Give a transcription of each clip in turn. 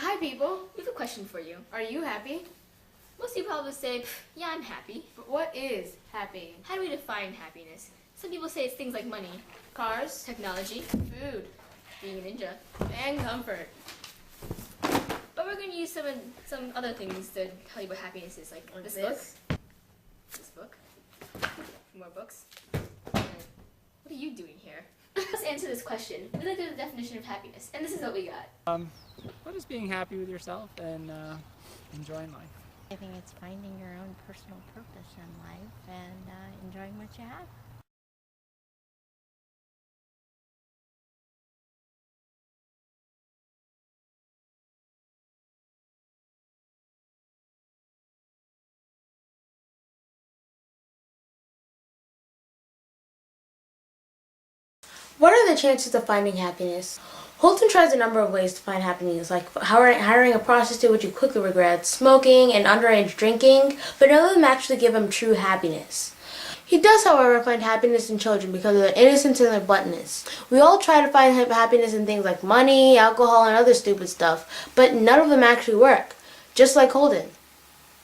Hi people, We have a question for you. are you happy? Most people probably say, yeah, I'm happy. But what is happy? How do we define happiness? Some people say it's things like money, Cars, technology, food, being a ninja. and comfort. But we're going to use some other things to tell you what happiness is, like Or this this. book, more books. And what are you doing here? Let's answer this question. We looked at the definition of happiness, and this is what we got. What is being happy with yourself and enjoying life? I think it's finding your own personal purpose in life and enjoying what you have. What are the chances of finding happiness? Holton tries a number of ways to find happiness, like hiring a prostitute, which he quickly regrets, smoking, and underage drinking, but none of them actually give him true happiness. He does, however, find happiness in children because of their innocence and their bluntness. We all try to find happiness in things like money, alcohol, and other stupid stuff, but none of them actually work, just like Holden.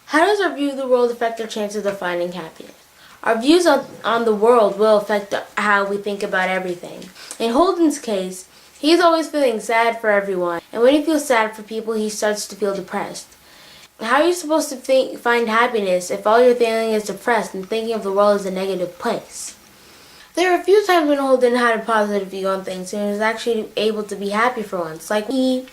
How does our view of the world affect our chances of finding happiness? Our views on the world will affect how we think about everything. In Holden's case, he's always feeling sad for everyone, and when he feels sad for people, he starts to feel depressed. How are you supposed to find happiness if all you're feeling is depressed and thinking of the world as a negative place? There were a few times when Holden had a positive view on things and was actually able to be happy for once. Like he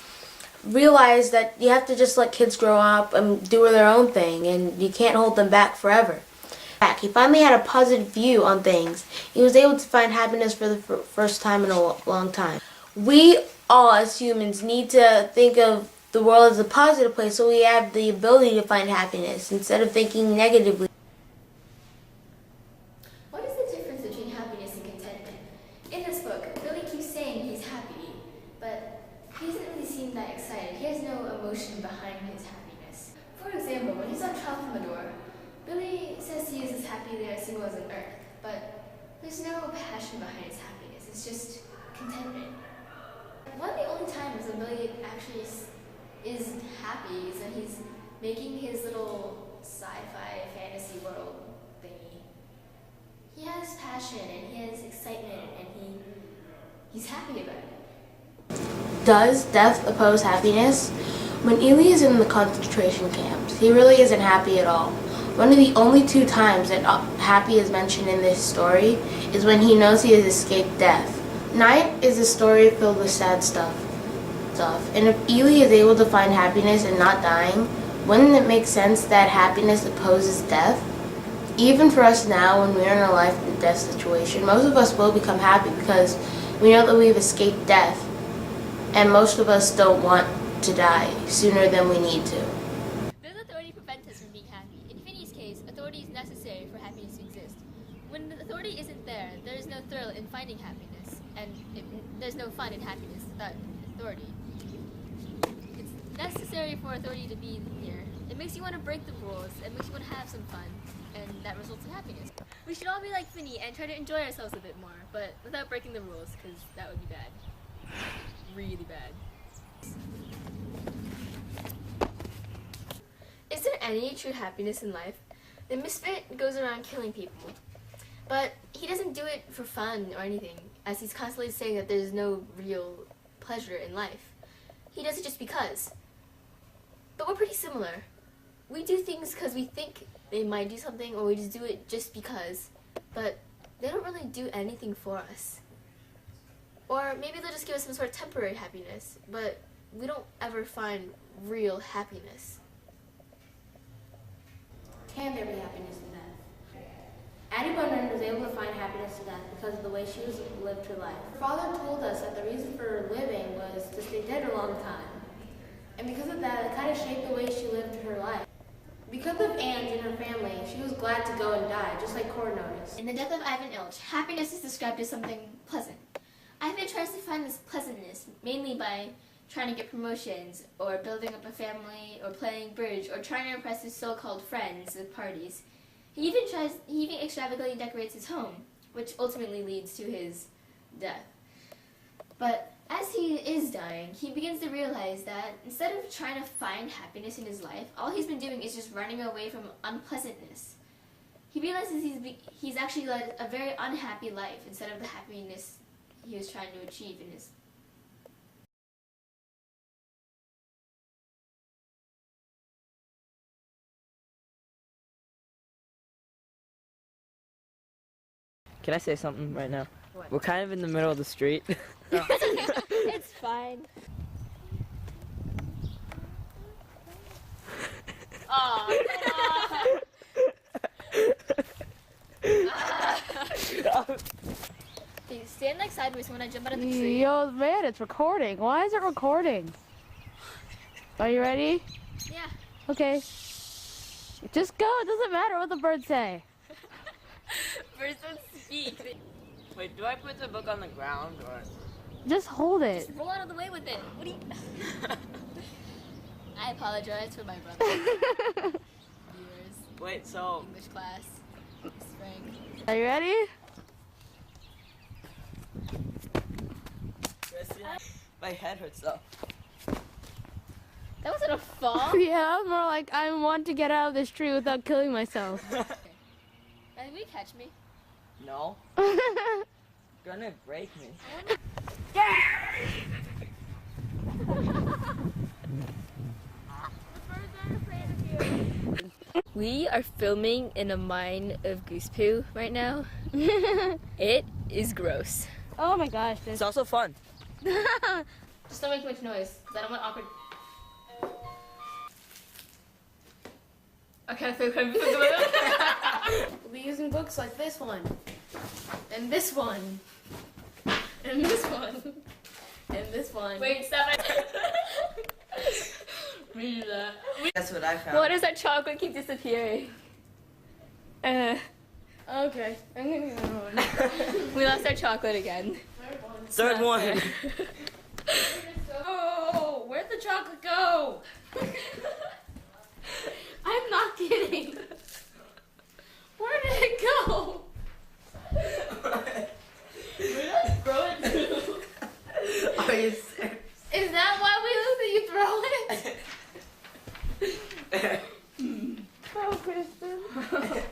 realized that you have to just let kids grow up and do their own thing, and you can't hold them back forever. He finally had a positive view on things. He was able to find happiness for the first time in a long time. We all, as humans, need to think of the world as a positive place so we have the ability to find happiness instead of thinking negatively. What is the difference between happiness and contentment? In this book, Billy keeps saying he's happy, but he doesn't really seem that excited. He has no emotion behind his happiness. For example, when he's on Tralfamadore, Billy says he is as happy there as he was on Earth, but there's no passion behind his happiness. It's just contentment. One of the only times when Billy actually is happy is when he's making his little sci-fi fantasy world thingy. He has passion and he has excitement and he's happy about it. Does death oppose happiness? When Ely is in the concentration camps, he really isn't happy at all. One of the only two times that happy is mentioned in this story is when he knows he has escaped death. Night is a story filled with sad stuff. And if Ely is able to find happiness in not dying, wouldn't it make sense that happiness opposes death? Even for us now, when we're in a life and death situation, most of us will become happy because we know that we've escaped death, and most of us don't want to die sooner than we need to. Does authority prevent us from being happy? In Finney's case, authority is necessary for happiness to exist. When the authority isn't there, there is no thrill in finding happiness, and there's no fun in happiness without authority. It's necessary for authority to be here. It makes you want to break the rules, it makes you want to have some fun, and that results in happiness. We should all be like Finney and try to enjoy ourselves a bit more, but without breaking the rules, because that would be bad. Really bad. Is there any true happiness in life? The misfit goes around killing people, but he doesn't do it for fun or anything, as he's constantly saying that there's no real pleasure in life. He does it just because. But we're pretty similar. We do things because we think they might do something, or we just do it just because, but they don't really do anything for us. Or maybe they'll just give us some sort of temporary happiness, but we don't ever find real happiness. Can there be happiness in death? Addie Barnard was able to find happiness in death because of the way she lived her life. Her father told us that the reason for her living was to stay dead a long time. And because of that, it kind of shaped the way she lived her life. Because of Ange and her family, she was glad to go and die, just like Cor noticed. In The Death of Ivan Illich, happiness is described as something pleasant. Ivan tries to find this pleasantness mainly by trying to get promotions, or building up a family, or playing bridge, or trying to impress his so-called friends at parties. He even extravagantly decorates his home, which ultimately leads to his death. But As he is dying, he begins to realize that instead of trying to find happiness in his life, all he's been doing is just running away from unpleasantness. He realizes he's actually led a very unhappy life instead of the happiness he was trying to achieve in his. Can I say something right now? What? We're kind of in the middle of the street. It's fine. They stand like sideways when I jump out of the tree. Yo, man, it's recording. Why is it recording? Are you ready? Yeah. Okay. Just go. It doesn't matter what the birds say. Birds don't speak. Wait, do I put the book on the ground or? Just hold it. Roll out of the way with it. What do you? I apologize for my brother. Viewers, Wait, so English class, spring. Are you ready? my head hurts though. That wasn't a fall. Yeah, that was more like I want to get out of this tree without killing myself. Will you catch me? No, gonna break me. We are filming in a mine of goose poo right now. It is gross. Oh my gosh. It's also fun. Just don't make too much noise, because I don't want awkward. Okay, we'll be using books like this one, and this one, and this one, and this one. Wait, stop it. Read that. That's what I found. What does that chocolate keep disappearing? Okay, I'm gonna get another one. We lost our chocolate again. Third one.